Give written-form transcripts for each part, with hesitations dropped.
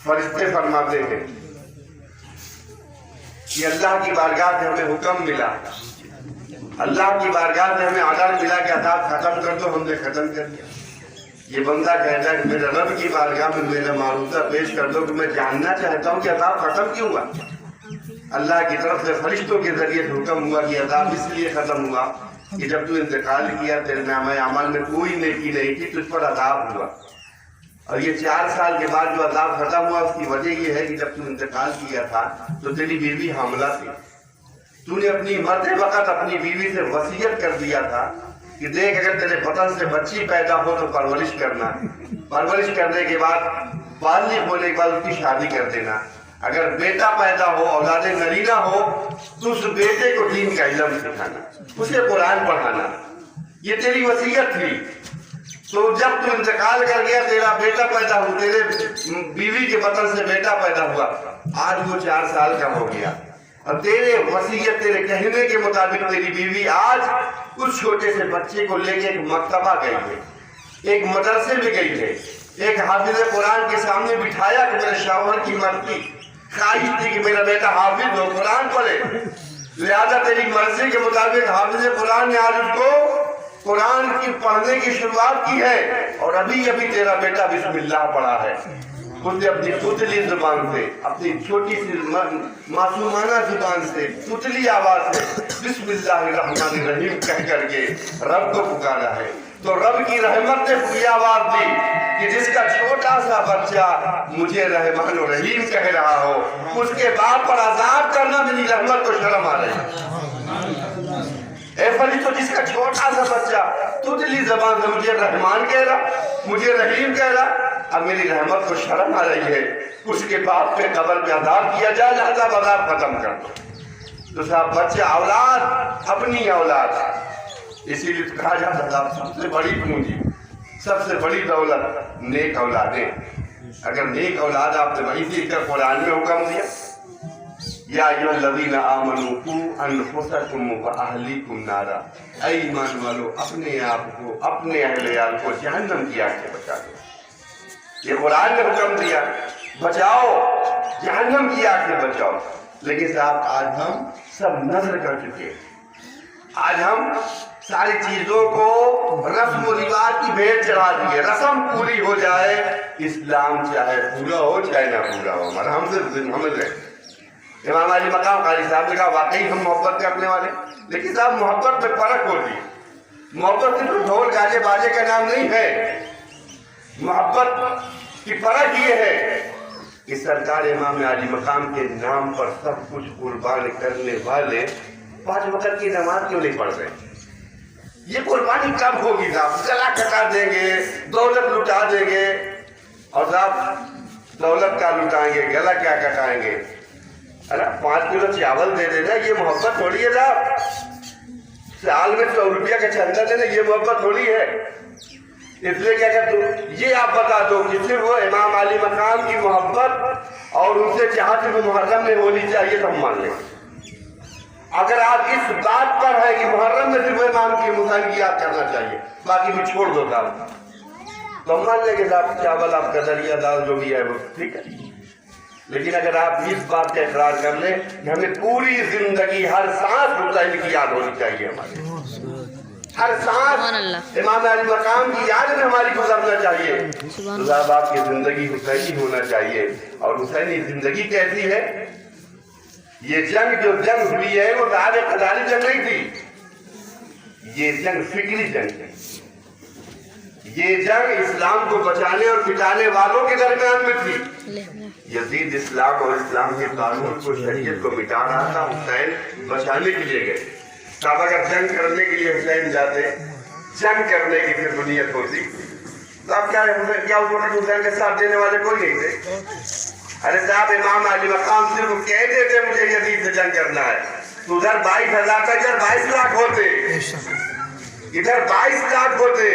فرشتے فرماتے ہیں کہ اللہ کی بارگاہ سے ہمیں حکم ملا، اللہ کی بارگاہ سے ہمیں آرڈر ملا کہ عذاب ختم کر دو، ہم نے ختم کر دیا۔ یہ بندہ کہتا ہے کہ میرے رب کی بارگاہ میں میرا معروضہ پیش کر دو کہ میں جاننا چاہتا ہوں کہ عذاب ختم کیوں ہوا۔ اللہ کی طرف سے فرشتوں کے ذریعے سے حکم ہوا کہ عذاب اس لیے ختم ہوا کہ جب تو انتقال کیا تیرے نامہ اعمال میں کوئی نیکی نہیں تھی، تجھ پر عذاب ہوا، اور یہ 4 سال کے بعد جو عذاب ختم ہوا اس کی وجہ یہ ہے کہ جب تو انتقال کیا تھا تو تیری بیوی حاملہ تھی، تو نے اپنی مرتے وقت اپنی بیوی سے وصیت کر دیا تھا کہ دیکھ اگر تیرے بطن سے بچی پیدا ہو تو پرورش کرنا، پرورش کرنے کے بعد بالغ ہونے کے بعد اس کی شادی کر دینا، اگر بیٹا پیدا ہو اولاد نرینہ ہو تو اس بیٹے کو دین کا علم سکھانا، اسے قرآن پڑھانا، یہ تیری وصیت تھی۔ تو جب تو انتقال کر گیا تیرا بیٹا پیدا ہوا، تیرے بیوی کے بطن سے بیٹا پیدا ہوا، آج وہ 4 سال کا ہو گیا، اور تیرے وصیت تیرے کہنے کے مطابق تیری بیوی آج اس چھوٹے سے بچے کو لے کے ایک مکتبہ گئی ہے، ایک مدرسے میں گئی ہے، ایک حافظ قرآن کے سامنے بٹھایا کہ میرے شوہر کی مرضی خواہش تھی کہ میرا بیٹا حافظ ہو، قرآن پڑھے، لہذا تیری مرضی کے مطابق حافظ قرآن نے آج اس کو قرآن کی پڑھنے کی شروعات کی ہے، اور ابھی ابھی تیرا بیٹا بسم اللہ پڑھا ہے، اس نے اپنی توتلی زبان سے، اپنی چھوٹی سی معصومانہ زبان سے، توتلی آواز سے بسم اللہ الرحمن الرحیم کہہ کر کے رب کو پکارا ہے۔ تو رب کی رحمت نے یہ آواز دی کہ جس کا چھوٹا سا بچہ مجھے رحمان و رحیم کہہ رہا ہو، اس کے باپ پر عذاب کرنا میری رحمت کو شرم آ رہی ہے۔ اے فرشتوں، جس کا چھوٹا سا بچہ توتلی زبان سے مجھے رحمان کہہ رہا، مجھے رحیم کہہ رہا، اب میری رحمت کو شرم آ رہی ہے، اس کے باپ پہ قبر پہ عذاب کیا جائے، لہذا عذاب ختم کر دو۔ تو صاحب بچہ اولاد، اپنی اولاد، اسی لیے کہا جاتا تھا سب سے بڑی پونجی، سب سے بڑی دولت نیک اولادیں۔ اگر نیک اولاد آپ نے وہی سیکھ کر قرآن میں حکم دیا، یا ایھا الذین آمنوا قوا انفسکم واہلیکم نارا، اے ایمان والو اپنے آپ کو، اپنے اہل عیال کو جہنم کی آگ سے بچا دو۔ یہ قرآن نے حکم دیا بچاؤ، جہنم کی آگ سے بچاؤ۔ لیکن صاحب آج ہم سب نظر کر چکے ہیں، آج ہم ساری چیزوں کو رسم و رواج کی بھیٹ چڑھا دیے، رسم پوری ہو جائے، اسلام چاہے پورا ہو چاہے نہ پورا ہو، مگر ہم سے ہمیں رہے۔ امام علی مقام قاری صاحب نے کہا واقعی ہم محبت کرنے والے، لیکن صاحب محبت میں فرق ہوتی ہے، محبت صرف ڈھول گاجے باجے کا نام نہیں ہے، محبت کی فرق یہ ہے کہ سرکار امام علی مقام کے نام پر سب کچھ قربان کرنے والے 5 وقت کی نماز کیوں نہیں پڑھ رہے؟ یہ قربانی کب ہوگی صاحب؟ گلا کٹا دیں گے، دولت لٹا دیں گے، اور صاحب دولت کا لٹائیں گے، گلا کیا کٹائیں گے؟ ارے 5 کلو چاول دے دینا، یہ محبت تھوڑی ہے صاحب۔ سال میں 100 روپیہ کا چندہ دینا، یہ محبت تھوڑی ہے۔ اس لیے کیا کہ یہ آپ بتا دو کہ صرف وہ امام علی مقام کی محبت اور ان سے چاہت صرف محرم میں ہونی چاہیے تو ہم مان لیں۔ اگر آپ اس بات پر ہے کہ محرم میں صرف امام کی حسین کی یاد کرنا چاہیے، باقی بھی چھوڑ دو صاحب، تو ہم مان لیں کہ صاحب چاول آپ کا دریا دال جو بھی ہے وہ ٹھیک ہے۔ لیکن اگر آپ اس بات کا اقرار کر لیں کہ ہمیں پوری زندگی ہر سانس حسین کی یاد ہونی چاہیے، ہماری ہر سانس امام علی مقام کی یاد میں ہماری گزرنا چاہیے، تو صاحب آپ کی زندگی حسینی ہونا چاہیے۔ اور حسینی زندگی کیسی ہے؟ یہ جنگ جو جنگ ہوئی ہے وہ صاحب قتالی جنگ نہیں تھی، یہ جنگ فکری جنگ ہے، یہ جنگ اسلام کو بچانے اور مٹانے والوں کے درمیان میں تھی۔ یزید اسلام اور اسلام کے قانون کو، شریعت کو مٹا رہا تھا، حسین بچانے کے لیے گئے۔ صاحب اگر جنگ کرنے کے لیے حسین جاتے، جنگ کرنے کی پھر بنیت ہوتی، تو اب کیا اس وقت حسین کے ساتھ دینے والے کوئی نہیں تھے؟ ارے صاحب امام علی مقام صرف کہتے تھے مجھے یزید سے جنگ کرنا ہے، تو ادھر 22,000 کا، ادھر 22 لاکھ ہوتے، ادھر 22 لاکھ ہوتے،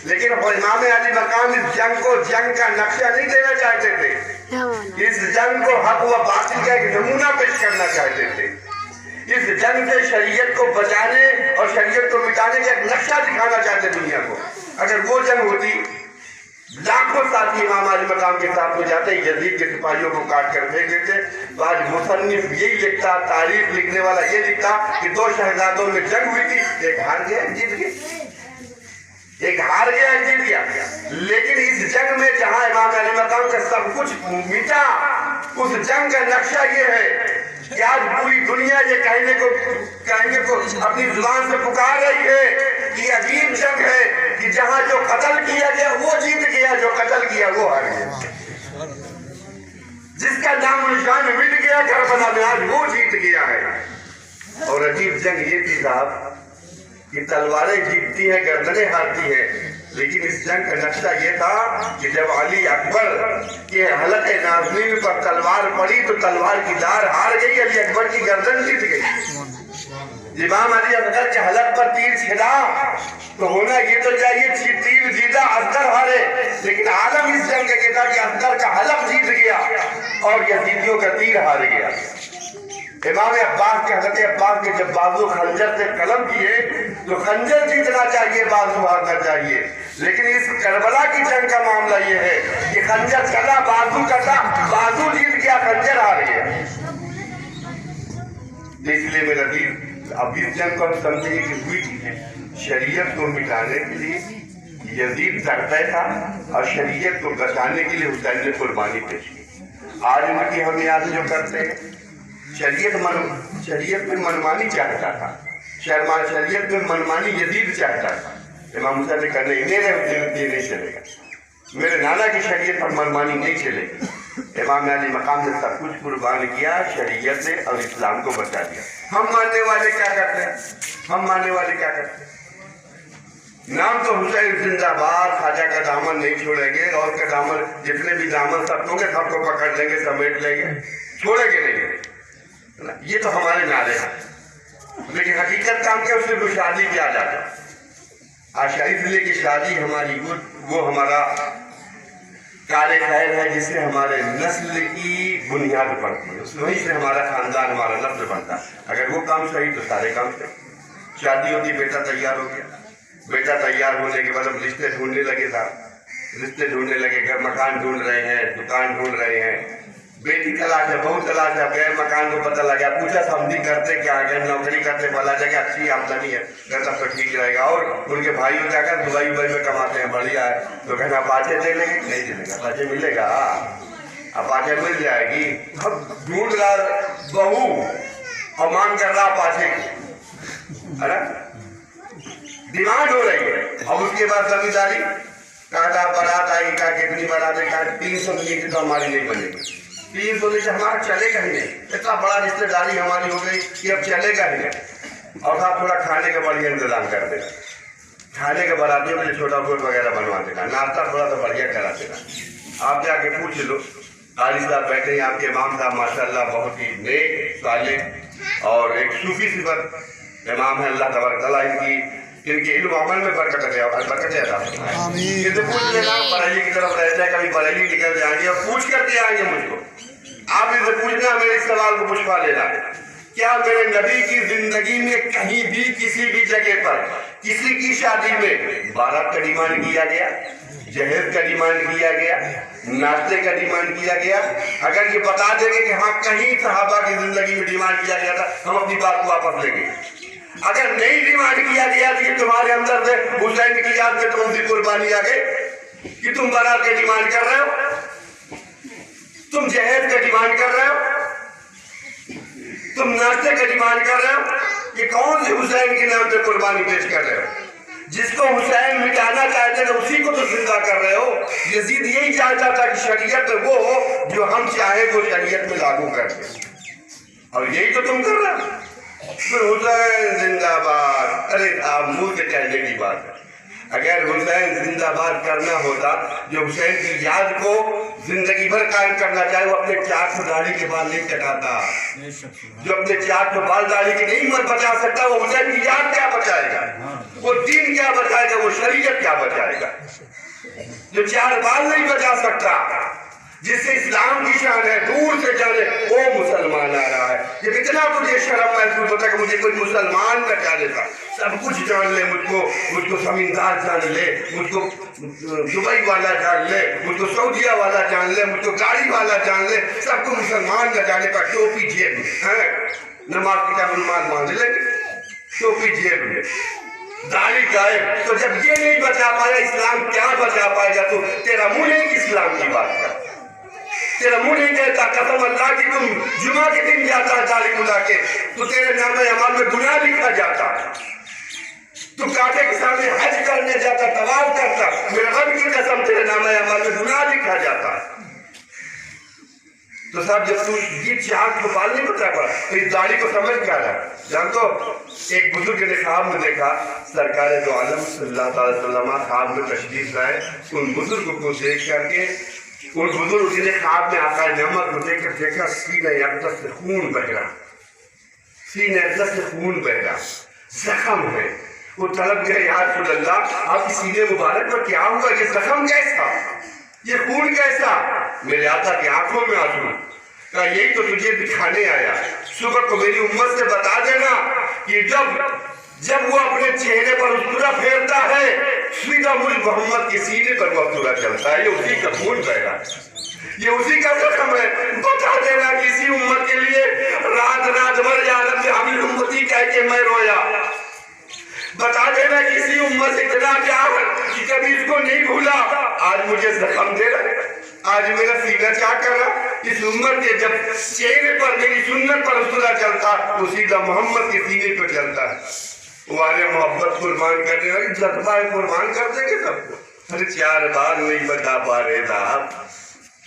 لیکن امام علی مقام اس جنگ کو جنگ کا نقشہ نہیں دینا چاہتے تھے، اس جنگ کو حق و باطل کا ایک نمونہ پیش کرنا چاہتے تھے، اس جنگ سے شریعت کو بچانے اور شریعت کو مٹانے کا ایک نقشہ دکھانا چاہتے دنیا کو۔ اگر وہ جنگ ہوتی لاکھوں ساتھی امام علی مقام کے ساتھ ہو جاتے، یزید کے سپاہیوں کو کاٹ کر پھینک دیتے. تو آج مصنف یہی لکھتا، تاریخ لکھنے والا یہ لکھتا کہ 2 شہزادوں میں جنگ ہوئی تھی، ایک ہار گیا ایک جیت گیا، ایک ہار گیا ایک جیت گیا. لیکن اس جنگ میں جہاں امام علی مقام کا سب کچھ مٹا، اس جنگ کا نقشہ یہ ہے کہ آج پوری دنیا یہ کہنے کو اپنی زبان سے پکار رہی ہے کہ یہ عجیب جنگ ہے کہ جہاں جو قتل کیا گیا وہ جیت گیا، جو قتل کیا وہ ہار گیا. جس کا نام و نشان مٹ گیا کربلا میں آج وہ جیت گیا ہے. اور عجیب جنگ یہ تھی صاحب کہ تلواریں جیتتی ہیں گردنیں ہارتی ہیں. لیکن اس جنگ کا نقشہ یہ تھا کہ جب علی اکبر کے حلق نازنین پر تلوار پڑی تو تلوار کی دار ہار گئی، علی اکبر کی گردن جیت گئی. امام علی اکبر کے حلق پر تیر چھڑا تو ہونا یہ تو چاہیے تیر جیتا اصغر ہارے، لیکن عالم اس جنگ کے تھا کہ اصغر کا حلق جیت گیا اور یزیدیوں کا تیر ہار گیا. امام عباس کے حضرت عباس کے جب بازو خنجر سے قلم کیے تو خنجر جیتنا چاہیے، بازو ہارنا چاہیے. لیکن اس کربلا کی جنگ کا معاملہ یہ ہے کہ خنجر چلا، بازو کٹا، بازو جیت گیا، خنجر ہار گیا. اس لیے میرا دل اب اس جنگ کو ہم سمجھیں کہ ہوئی چیزیں شریعت کو مٹانے کے لیے یزید کرتا تھا اور شریعت کو بچانے کے لیے حسین نے قربانی پیش کی. آج ان کی ہم یاد جو کرتے ہیں شریعت میں منمانی چاہتا تھا، شریعت میں منمانی یزید چاہتا تھا. امام حسین نے کہا نہیں، میرے یہ نہیں چلے گا، میرے نانا کی شریعت پر منمانی نہیں چلے گی. امام علی مقام نے سب کچھ قربان کیا، شریعت نے اور اسلام کو بچا دیا. ہم ماننے والے کیا کرتے ہیں؟ ہم ماننے والے کیا کرتے ہیں؟ نام تو حسین زندہ باد، خواجہ کا دامن نہیں چھوڑیں گے، اور کا دامن جتنے بھی دامن سب ہوں گے سب کو پکڑ لیں گے، سمیٹ لیں گے، چھوڑیں گے نہیں. یہ تو ہمارے نعرے ہیں، لیکن حقیقت کام کیا؟ اس سے کوئی شادی کیا جاتا آشا، اس لیے کہ شادی ہماری وہ ہمارا کار خیر ہے جس سے ہمارے نسل کی بنیاد پڑتی ہے، وہیں سے ہمارا خاندان، ہمارا نسل بنتا ہے. اگر وہ کام صحیح تو سارے کام صحیح. شادی ہوتی، بیٹا تیار ہو گیا، بیٹا تیار ہونے کے بعد ہم رشتے ڈھونڈنے لگے صاحب، رشتے ڈھونڈنے لگے، گھر مکان ڈھونڈ رہے ہیں، دکان ڈھونڈ رہے ہیں، بیٹی تلاش ہے، بہو تلاش ہے. گئے مکان کو پتہ لگا، پوچھا سمجھی کرتے کیا، اگر نوکری کرتے بھلا جگہ اچھی آمدنی ہے، گھر تب تو ٹھیک رہے گا. اور ان کے بھائی جا کر دبئی میں کماتے ہیں، بڑھیا ہے. تو کہنا اپاچے دے لیں گے؟ نہیں دے گا، اپاچے ملے گا، اپاچے مل جائے گی. اب ڈھونڈ رہا بہو اور مانگ کر رہا اپاچے کی، ڈیمانڈ ہو رہی ہے. اب اس کے بعد زمینداری کہا بارات آئی، کہا کتنی بارات ہے، کہا 300 ملی کی تو ہماری نہیں بنے گی. 300 سے ہمارا چلے گا ہی نہیں، اتنا بڑا رشتے داری ہماری ہو گئی کہ اب چلے گا ہی نہیں. اور آپ تھوڑا کھانے کا بڑھیا انتظام کر دینا، کھانے کے براتیوں کے لیے چھوٹا گوشت وغیرہ بنوا دینا، ناشتہ تھوڑا سا بڑھیا کرا دینا. آپ جا کے پوچھ لو، قاری صاحب بیٹھے ہیں، آپ کے امام صاحب ماشاءاللہ بہت ہی نیک، صالح اور ایک صوفی صفت امام ہے. اللہ تبارک تعالیٰ ان کے علم عمل میں برکت عطا فرمائے. ان سے پوچھ لینا، بریلی کی طرف رہتا ہے، کبھی بریلی نکل جائیں گے اور پوچھ کر کے آئیں گے مجھ کو. آپ ان سے پوچھنا، میرے اس سوال کو پوچھوا لینا، کیا میرے نبی کی زندگی میں کہیں بھی کسی بھی جگہ پر کسی کی شادی میں بارات کا ڈیمانڈ کیا گیا، جہیز کا ڈیمانڈ کیا گیا، ناشتے کا ڈیمانڈ کیا گیا؟ اگر یہ بتا دیں گے کہ ہاں کہیں صحابہ کی زندگی میں ڈیمانڈ کیا گیا تھا، ہم اپنی بات کو واپس لیں گے. اگر نہیں ڈیمانڈ کیا گیا تو یہ تمہارے اندر سے حسین کی یاد میں کون سی قربانی آ گئی کہ تم بارات کا ڈیمانڈ کر رہے ہو، تم جہیز کا ڈیمانڈ کر رہے ہو، تم ناشتے کا ڈیمانڈ کر رہے ہو؟ یہ کون سی حسین کے نام پہ قربانی پیش کر رہے ہو؟ جس کو حسین مٹانا چاہتے تھے اسی کو تو زندہ کر رہے ہو. یزید یہی چاہتا تھا کہ شریعت وہ ہو جو ہم چاہیں وہ شریعت میں لاگو کر دیں، اور یہی تو تم کر رہے ہو. حسین زندہ باد، ارے آپ منہ سے کہنے کی بات ہے. اگر حسین زندہ باد کرنا ہوتا، جو حسین کی یاد کو زندگی بھر قائم کرنا چاہے، وہ اپنے 400 داڑھی کے بال نہیں کٹاتا. جو اپنے 400 بال داڑھی کی نہیں مت بچا سکتا، وہ حسین کی یاد کیا بچائے گا؟ وہ دین کیا بچائے گا؟ وہ شریعت کیا بچائے گا؟ جو 4 بال نہیں بچا سکتا، جس سے اسلام کی شان ہے، دور سے جانے وہ مسلمان آ رہا ہے. یہ کتنا مجھے شرم محسوس ہوتا ہے کہ مجھے کوئی مسلمان نہ کہہ دیتا. سب کچھ جان لے، مجھ کو زمیندار جان لے، مجھ کو دبئی والا جان لے، مجھ کو سعودیہ والا جان لے، مجھ کو گاڑی والا جان لے، سب کو مسلمان نہ جانے کا ٹوپی جیب میں، نماز کی کا مسلمان باندھ لیں گے، ٹوپی جیب میں، داڑھی غائب۔ تو جب یہ نہیں بچا پایا اسلام کیا بچا پائے گا؟ تو تیرا منہ نہیں کہ اسلام کی بات کر، تیرا منہ نہیں کہتا قسم اللہ کی تم جمعہ کے دن جاتا داڑھی ملا کے تو تیرے نام اعمال میں گناہ لکھا جاتا، تو کعبے کے سامنے حج کرنے جاتا، طواف کرتا، میرے رب کی قسم تیرے نام اعمال میں گناہ لکھا جاتا۔ تو صاحب جب تو یہ چاہت کو پال نہیں بتا پا تو اس داڑھی کو سمجھ کیا رہا؟ جانتو ایک بزرگ نے خواب میں دیکھا سرکار دو عالم صلی اللہ علیہ وسلم خواب میں تشریف لائے، ان بزرگ کو دیکھ کر کے ان بزرگ نے خواب میں آقا نعمت کو دیکھ کر دیکھا سینہ اقدس سے خون بہ رہا، سینہ اقدس سے خون بہ رہا، زخم ہے۔ وہ طلب گئے یا رسول اللہ آپ کی سینے مبارک پر کیا ہوا؟ یہ زخم کیسا، یہ خون کیسا؟ میرے آقا کی آنکھوں میں آنسو، کہا یہی تو تجھے دکھانے آیا، صبح کو میری امت سے بتا دینا کہ جب وہ اپنے چہرے پر اسطورہ پھیرتا ہے سیدھا ملک محمد کے سینے پر وہ اسطورہ چلتا ہے، یہ اسی کا خون بہ رہا ہے، یہ اسی کا زخم ہے۔ بتا دینا کسی امت کے لیے رات بھر یا رب حبیب امتی کہہ کے میں رویا، بتا دینا کسی امت سے اتنا پیار کہ کبھی اس کو نہیں بھولا، آج مجھے زخم دے رہا، آج میرا سینہ کیا کر رہا؟ اس امت کے جب چہرے پر میری سنت پر اسطورہ چلتا وہ سیدھا محمد کے سینے پر چلتا ہے۔ والے محبت قربان کرنے والی جذبہ قربان کر دیں گے سب کو۔ ارے 4 بال نہیں بچا پا رہے صاحب،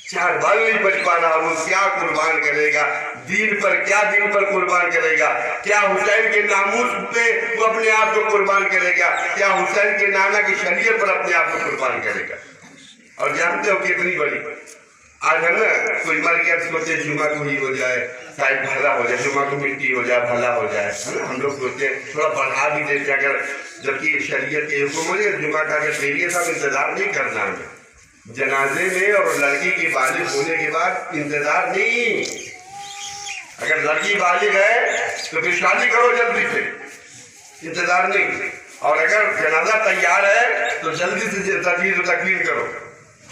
4 بال نہیں بچ پا رہا، وہ کیا قربان کرے گا؟ دین پر کیا دین پر قربان کرے گا؟ کیا حسین کے ناموس پہ وہ اپنے آپ کو قربان کرے گا؟ کیا حسین کے نانا کی شریعت پر اپنے آپ کو قربان کرے گا؟ اور جانتے ہو کتنی بڑی آج ہے نا، کوئی مر گیا سوچے جمعہ کو ہی ہو جائے، شاید بھلا ہو جائے، جمعہ کو مٹی ہو جائے، بھلا ہو جائے، ہم لوگ سوچتے تھوڑا بڑھا بھی دیتے اگر، جبکہ شریعت کے حکم ہو جائے جمعہ کا اگر دیریے صاحب انتظار نہیں کرنا ہے جنازے میں، اور لڑکی کی بالغ ہونے کے بعد انتظار نہیں، اگر لڑکی بالغ ہے تو پھر شادی کرو جلدی سے، انتظار نہیں، اور اگر جنازہ تیار ہے تو جلدی سے تجہیز و تکمیل کرو،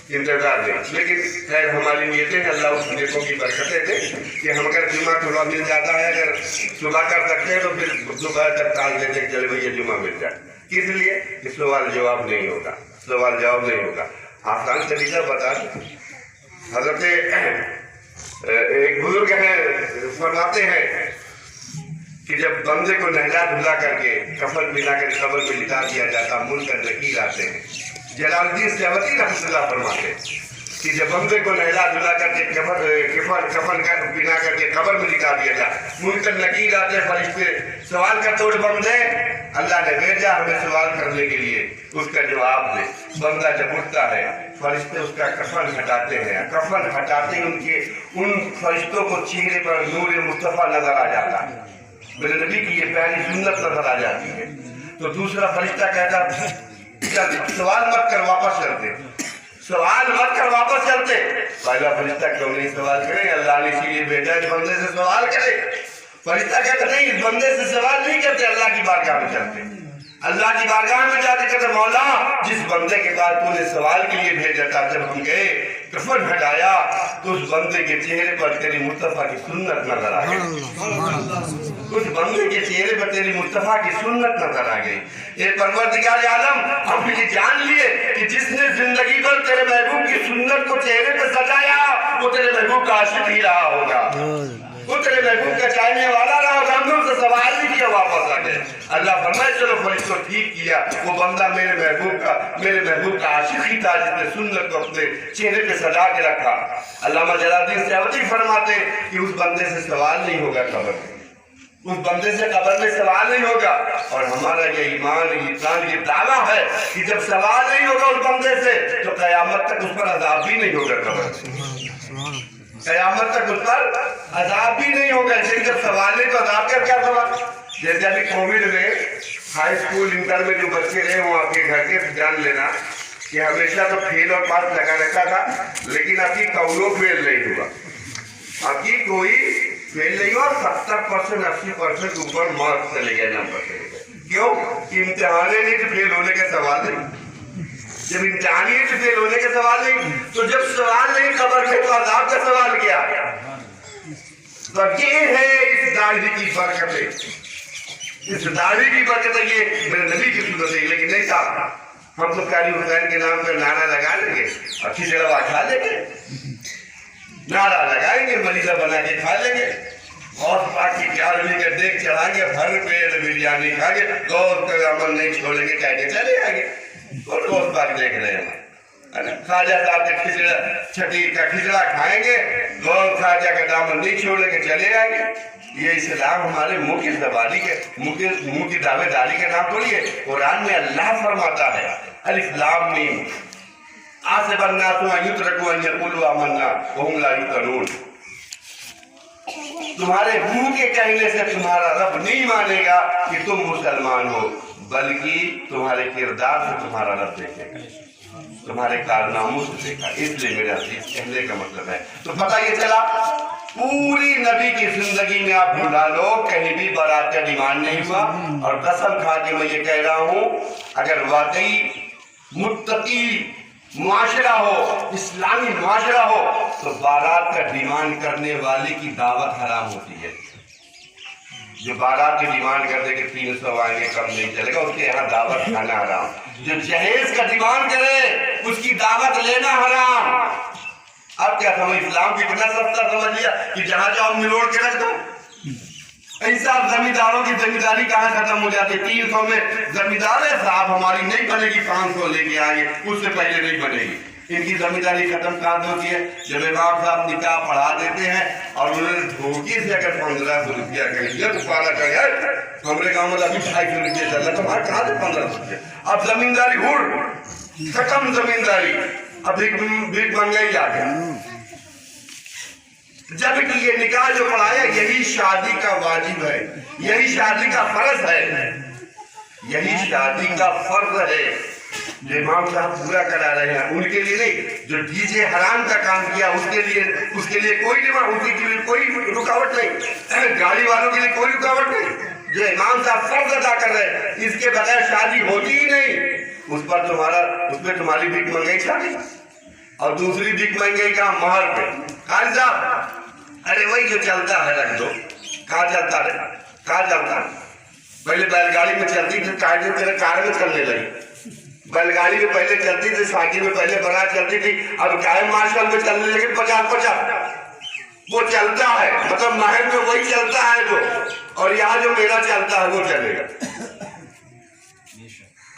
انتظار نہیں۔ لیکن خیر ہماری نیتیں ہیں، اللہ اس نیتوں کی برکتیں دے کہ ہم اگر جمعہ تھوڑا مل جاتا ہے، اگر صبح کر سکتے ہیں تو پھر صبح تک ٹال دیتے ہیں چلے بھائی جمعہ مل جائے، کس لیے کہ سوال جواب نہیں ہوگا، سوال جواب نہیں ہوگا۔ آسان طریقہ بتا دیں، حضرت ایک بزرگ ہیں فرماتے ہیں کہ جب بندے کو نہلا دھلا کر کے کفن ملا کر قبر میں لٹا دیا جاتا، منکر نکیر آتے ہیں۔ جلال الدین سیوطی رحمۃ اللہ فرماتے ہیں کہ جب بندے کو نہلا دھلا کر کے کفن بنا کر کے قبر میں لٹا دیا جائے، منکر نکیر آتے ہیں، فرشتے سوال کرتے ہوئے بندے اللہ نے بھیجا ہمیں سوال کرنے کے لیے، اس کا جواب دے۔ بندہ جب اٹھتا ہے فرشتے اس کا کفن ہٹاتے ہیں، کفن ہٹاتے ہیں ان فرشتوں کو چہرے پر نور مصطفیٰ نظر آ جاتا ہے، میرے نبی کی یہ پہلی سنت نظر آ جاتی ہے۔ تو دوسرا فرشتہ کہتا سوال مت کر واپس چلتے، سوال مت کر واپس چلتے۔ پہلا فرشتہ کیوں نہیں سوال کرے؟ اللہ نے اسی لیے بھیجا اس بندے سے سوال کرے۔ فرشتہ کہتا نہیں، اس بندے سے سوال نہیں کرتے، اللہ کی بارگاہ میں چلتے، اللہ کی بارگاہ میں جاتے کہتے مولا جس بندے کے بعد تو نے سوال کے لیے بھیجا تھا، جب ہم گئے کفن ہٹایا تو اس بندے کے چہرے پر تیری مصطفیٰ کی سنت نظر آ گئی، اس بندے کے چہرے پر تیری مصطفیٰ کی سنت نظر آ گئی۔ اے پروردگار عالم، ہم یہ جان لیے کہ جس نے زندگی بھر تیرے محبوب کی سنت کو چہرے پہ سجایا وہ تیرے محبوب کا عاشق ہی رہا ہوگا، وہ تیرے محبوب کا چاہنے والا رہا ہوگا۔ ہم نے ان سے سوال نہیں کیا، واپس آ گئے۔ اللہ فرمائے چلو فرشتوں ٹھیک کیا، وہ بندہ میرے محبوب کا عاشق ہی تھا جس نے سنت کو اپنے چہرے پہ سجا کے رکھا۔ علامہ جلال الدین سیوطی فرماتے کہ اس بندے سے سوال نہیں ہوگا قبر میں، اس بندے سے قبر میں سوال نہیں ہوگا۔ اور ہمارا یہ ایمان یہ دعویٰ ہے کہ جب سوال نہیں ہوگا اس بندے سے تو قیامت تک اس پر عذاب بھی نہیں ہوگا، قبر قیامت تک اس پر عذاب بھی نہیں ہوگا۔ لیکن جب سوال نہیں تو عذاب کا کیا سوال؟ جیسے ابھی کووڈ میں ہائی اسکول انٹر میں جو بچے رہے ہوں آپ کے گھر کے جان لینا کہ ہمیشہ تو فیل اور پاس لگا رہتا تھا، لیکن اب کی کونوں فیل نہیں ہوا، اب کی کوئی فیل نہیں ہوا، 70% 80% اوپر مارکس چلے گئے، نمبر چلے گئے۔ کیوں کہ امتحانے نہیں تو فیل ہونے کا سوال نہیں۔ جب امتحانیت فیل ہونے کا سوال نہیں، تو جب سوال نہیں قبر میں تو عذاب کا سوال کیا؟ تو یہ ہے اس داڑھی کی برکت، اس داڑھی کی برکت ہے، یہ میرے نبی کی سنت ہے۔ لیکن نہیں صاحب، ہم تو قاری حسین کے نام پر نعرہ لگا لیں گے اور کھچڑا کھا لیں گے، نعرہ لگائیں گے، مریضہ بنا کے کھا لیں گے، اور پاک کی 11ویں کا دیکھ چڑھائیں گے، بھر پیٹ بریانی کھائیں گے، گوشت کا عمل نہیں چھوڑیں گے، کہہ کے چلے آئیں گے۔ اور گوشت پاک دیکھ رہے ہیں خواجہ صاحب کے کھچڑا چھٹی کا کھچڑا کھائیں گے، گوشت خواجہ کا دامن نہیں چھوڑیں گے، چلے آئیں گے۔ یہ اسلام ہمارے منہ کی زبانی کے منہ کی دعوے داری کے نام تھوڑی ہے۔ قرآن میں اللہ فرماتا ہے الف لام میم حسب الناس ان یترکوا ان یقولوا آمنا وهم لا یفتنون۔ تمہارے منہ کے کہنے سے تمہارا رب نہیں مانے گا کہ تم مسلمان ہو، بلکہ تمہارے کردار سے تمہارا رب دیکھے گا، تمہارے کارناموں سے دیکھا۔ اس لیے میرا حدیث کہنے کا مطلب ہے، تو پتہ یہ چلا پوری نبی کی زندگی میں آپ بھلا لو، کہیں بھی برات کا ڈیمانڈ نہیں ہوا۔ اور قسم کھا کے میں یہ کہہ رہا ہوں، اگر واقعی متقی معاشرہ ہو، اسلامی معاشرہ ہو، تو بارات کا ڈیمانڈ کرنے والے کی دعوت حرام ہوتی ہے۔ جو بارات کی ڈیمانڈ کرتے کہ 300 آئیں گے کم نہیں چلے گا، اس کے یہاں دعوت کھانا حرام۔ جو جہیز کا ڈیمانڈ کرے اس کی دعوت لینا حرام۔ اب کیا سمجھ اسلام کتنا سستا سمجھ لیا کہ جہاں جاؤ ملوڑ کے رکھ دو۔ ایسا زمینداروں کی زمینداری کہاں ختم ہو جاتی ہے؟ 300 میں زمیندار ہے صاحب ہماری نہیں بنے گی، 500 لے کے آئیے، اس سے پہلے نہیں بنے گی۔ ان کی زمینداری ختم کہاں ہوتی ہے؟ جب امام صاحب نکاح پڑھا دیتے ہیں اور انہوں نے دھوکی سے اگر 1500 روپیہ کہیں گے تو پارا کہیں ہمارے گاؤں میں ابھی 250 روپیہ چل رہا ہے، تمہارے کہاں سے 1500 روپیہ؟ اب زمینداری ہڑ ختم، زمینداری اب بھیک منگائی آ گیا۔ جب کہ یہ نکاح جو پڑھایا یہی شادی کا واجب ہے، یہی شادی کا فرض ہے، یہی شادی کا فرض ہے جو امام صاحب پورا کرا رہے ہیں۔ ان کے لیے نہیں، جو ڈی جے حرام کا کام کیا اس کے لیے کوئی ڈیمانڈ، اس کے لیے کوئی رکاوٹ نہیں، گاڑی والوں کے لیے کوئی رکاوٹ نہیں۔ جو امام صاحب فرض ادا کر رہے ہیں اس کے بغیر شادی ہوتی ہی نہیں، اس پہ تمہاری بھیک منگائی شادی۔ اور دوسری بھیک منگائی کا مہر پہ قاضی صاحب، ارے وہی جو چلتا ہے رکھ دو۔ کہاں چلتا ہے؟ کہاں چلتا ہے؟ پہلے بیل گاڑی میں چلتی تھی، کار میں چلنے لگی۔ بیل گاڑی میں پہلے چلتی تھی، سائیکل میں پہلے برات چلتی تھی، اب کار مارشل میں چلنے لگے 50-50۔ وہ چلتا ہے، مطلب مہر میں وہی چلتا ہے جو، اور یہاں جو میرا چلتا ہے وہ چلے گا۔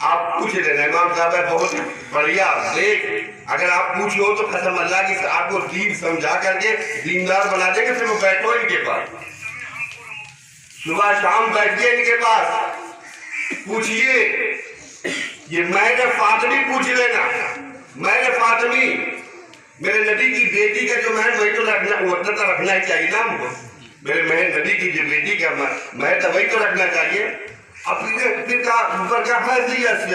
آپ پوچھ لینا امام صاحب ہے بہت بڑھیا دیکھ، اگر آپ پوچھ لو تو قسم اللہ کی آپ کو دین سمجھا کر کے دیندار بنا دیں گے۔ پھر وہ بیٹھو ان کے پاس، صبح شام بیٹھیے ان کے پاس، پوچھئے۔ یہ مہر فاطمی پوچھ لینا، مہر فاطمی میرے نبی کی بیٹی کا جو مہر وہی تو رکھنا، اتنا تو رکھنا ہی چاہیے نا ہم کو۔ میرے مہر نبی کی جو بیٹی کا مہر تو وہی تو رکھنا چاہیے۔ اپنی اوپر کا حیثیت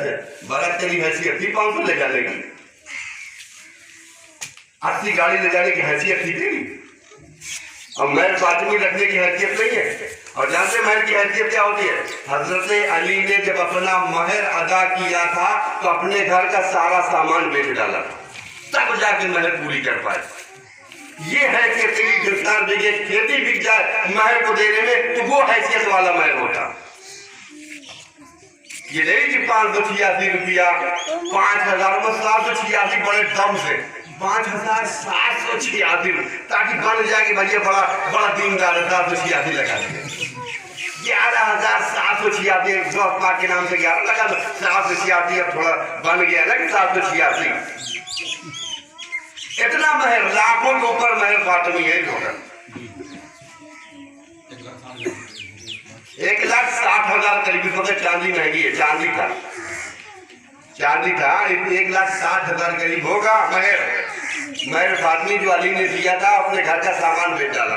ہے، بارات تیری حیثیت تھی 500 لے جانے کی، 80 گاڑی لے جانے کی حیثیت تھی تیری، اور مہر فاطمی رکھنے کی حیثیت نہیں ہے۔ اور جانتے مہر کی حیثیت کیا ہوتی ہے؟ حضرت علی نے جب اپنا مہر ادا کیا تھا تو اپنے گھر کا سارا سامان بیچ ڈالا تھا، تب جا کے مہر پوری کر پائے۔ یہ ہے کہ تیری گرفتار بگے کھیتی بک جائے مہر کو دینے میں، تو وہ حیثیت والا مہر ہوتا۔ یہ نہیں کہ 586 روپیہ، 5000 میں 786 بڑے دم سے 5786 تاکہ بن جائے کہ بھائی بڑا دیندار ہے، 786 لگا دیں 11786 دوست پاک کے نام سے 11 لگا دو، 786 اب تھوڑا بن گیا نا کہ 786۔ اتنا مہر لاکھوں کے اوپر مہر فاطمی ہے ہوگا۔ 1,60,000 قریب، اس وقت چاندی مہنگی ہے، چاندی تھا 1,60,000 قریب ہوگا مہر فاطمی جو علی نے دیا تھا، اپنے گھر کا سامان بیچ ڈالا۔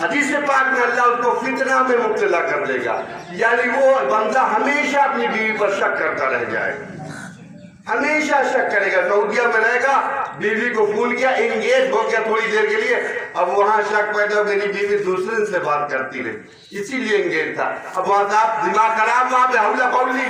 حدیث پاک میں اللہ اس کو فتنہ میں مبتلا کر دے گا، یعنی وہ بندہ ہمیشہ اپنی بیوی پر شک کرتا رہ جائے گا، ہمیشہ شک کرے گا۔ سعودیہ میں رہے گا، بیوی کو فون کیا، انگیج ہو گیا تھوڑی دیر کے لیے، اب وہاں شک پیدا ہو میری بیوی دوسرے سے بات کرتی رہی، اسی لیے انگیج تھا، اب وہاں صاحب دماغ خراب، وہاں پہ حولہ قولی،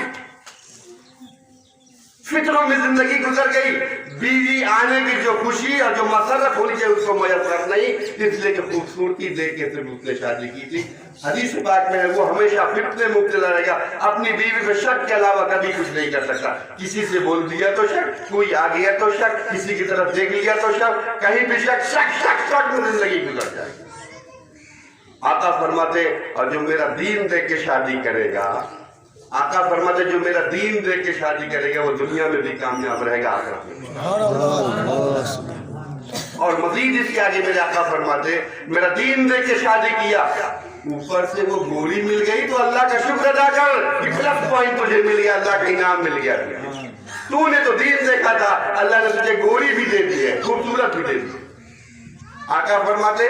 فطروں میں زندگی گزر گئی، بیوی آنے کی جو خوشی اور جو مسرت ہونی چاہیے اس کو میسر نہیں، اس لیے کہ خوبصورتی دیکھ کے صرف اس نے شادی کی تھی۔ حدیث پاک میں ہے وہ ہمیشہ فتنے میں مبتلا رہے گا، اپنی بیوی پہ شک کے علاوہ کبھی کچھ نہیں کر سکتا، کسی سے بول دیا تو شک، کوئی آ گیا تو شک، کسی کی طرف دیکھ لیا تو شک، کہیں بھی شک، شک شک شک میں زندگی گزر جائے گی۔ آقا فرماتے اور جو میرا دین دیکھ کے شادی کرے گا، آقا فرماتے جو میرا دین دیکھ کے شادی کرے گا وہ دنیا میں بھی کامیاب رہے گا، آخرت میں۔ اور مزید اس کے آگے میرے آقا فرماتے میرا دین دیکھ کے شادی کیا، اوپر سے وہ گوری مل گئی تو اللہ کا شکر ادا کر، پلس پوائنٹ تجھے مل گیا، اللہ کا انعام مل گیا۔ تو نے تو دین دیکھا تھا، اللہ نے تجھے گوری بھی دے دی ہے، خوبصورت بھی دے دی۔ آقا فرماتے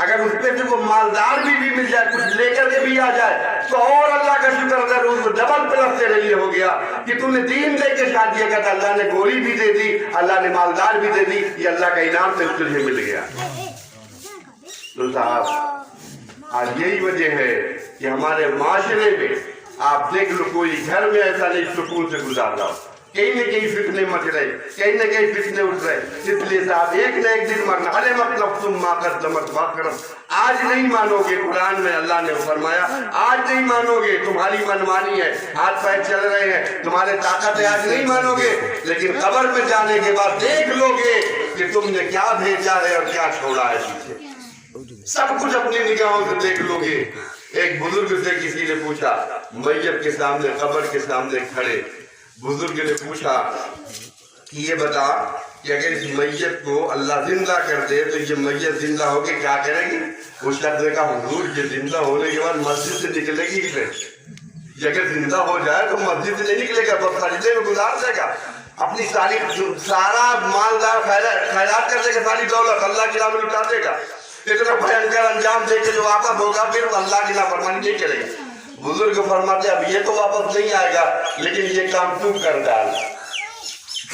اگر اس پہ سے وہ مالدار بھی مل جائے، کچھ لے کر کے بھی آ جائے تو اور اللہ کا شکر اگر اس ڈبل پلس تیرے لیے ہو گیا کہ تو نے دین دے کے شادی کیا تھا، اللہ نے گوری بھی دے دی، اللہ نے مالدار بھی دے دی، یہ اللہ کا انعام سے تجھے مل گیا۔ تو صاحب آج یہی وجہ ہے کہ ہمارے معاشرے میں آپ دیکھ لو کوئی گھر میں ایسا نہیں سکون سے گزار رہا ہو، کہیں نہ کہیں فتنے مچ رہے، کہیں نہ کہیں فتنے اٹھ رہے، اس لیے صاحب ایک نہ ایک دن مرنا، ارے مطلب تم ما قدمت واقرم، آج نہیں مانو گے، قرآن میں اللہ نے فرمایا آج نہیں مانو گے، تمہاری منمانی ہے، ہاتھ پیر چل رہے ہیں، تمہارے طاقت ہے، آج نہیں مانو گے، لیکن قبر میں جانے کے بعد دیکھ لو گے کہ تم نے کیا بھیجا ہے اور کیا چھوڑا ہے پیچھے، سب کچھ اپنی نگاہوں سے دیکھ لو گے۔ ایک بزرگ سے کسی نے پوچھا، میت کے سامنے، قبر کے سامنے کھڑے، بزرگ نے پوچھا کہ یہ بتا کہ اگر اس میت کو اللہ زندہ کر دے تو یہ میت زندہ ہو کے کیا کرے گی؟ اس شخص نے کہا حضور یہ زندہ ہونے کے بعد مسجد سے نکلے گی کہ نہیں؟ یہ اگر زندہ ہو جائے تو مسجد سے نہیں نکلے گا، بس سجدے میں گزار دے گا، اپنی سارا مالدار خیرات کر دے گا، ساری دولت اللہ کی راہ میں لٹا دے گا، اتنا بھینکر انجام دے کے جو واپس ہوگا پھر اللہ کی نافرمانی نہیں کرے گا۔ بزرگ فرماتے اب یہ تو واپس نہیں آئے گا لیکن یہ کام تو کر ڈال،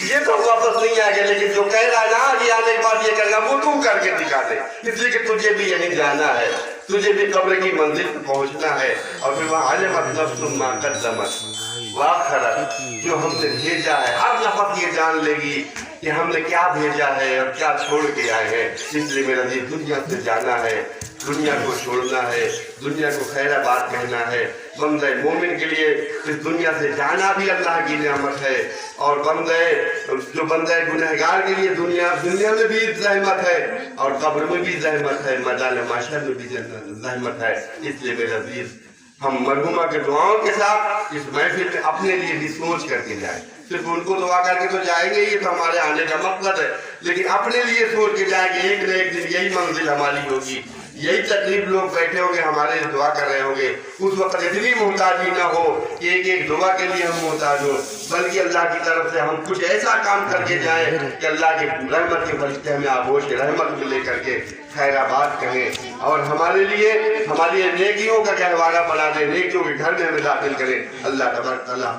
یہ تو واپس نہیں آئے گا لیکن جو کہہ رہا ہے نا یہ آنے کے بعد یہ کرے گا وہ تو کر کے دکھا دے، اس لیے کہ تجھے بھی یہیں جانا ہے، تجھے بھی قبر کی منزل پہ پہنچنا ہے، اور پھر وہاں علمت نفس ما قدمت واخرت، جو ہم نے بھیجا ہے ہر نفس یہ جان لے گی کہ ہم نے کیا بھیجا ہے اور کیا چھوڑ کے آئے ہیں۔ اس لیے میرا یہ دنیا سے جانا ہے، دنیا کو چھوڑنا ہے، دنیا کو خیر آباد کہنا ہے۔ بندہ مومن کے لیے اس دنیا سے جانا بھی اللہ کی نعمت ہے، اور جو بندہ گنہگار کے لیے دنیا میں بھی رحمت ہے اور قبر میں بھی رحمت ہے، میدان محشر میں بھی رحمت ہے۔ اس لیے میرے عزیز ہم مرحومہ کے دعاؤں کے ساتھ اس محفل میں اپنے لیے بھی سوچ کر کے جائیں، صرف ان کو دعا کر کے تو جائیں گے، یہ تو ہمارے آنے کا مقصد ہے، لیکن اپنے لیے سوچ کے جائیں گے ایک نہ ایک دن یہی منزل ہماری ہوگی، یہی تکلیف لوگ بیٹھے ہوں گے ہمارے لیے دعا کر رہے ہوں گے، اس وقت اتنی محتاجی نہ ہو کہ ایک ایک دعا کے لیے ہم محتاج ہوں، بلکہ اللہ کی طرف سے ہم کچھ ایسا کام کر کے جائیں کہ اللہ کی رحمت کے فرشتے ہمیں آغوش رحمت میں لے کر کے خیر آباد کہیں، اور ہمارے لیے ہماری نیکیوں کا گہوارہ بنا دے، نیکیوں کے گھر میں ہمیں داخل کریں۔ اللہ تبارک تعالیٰ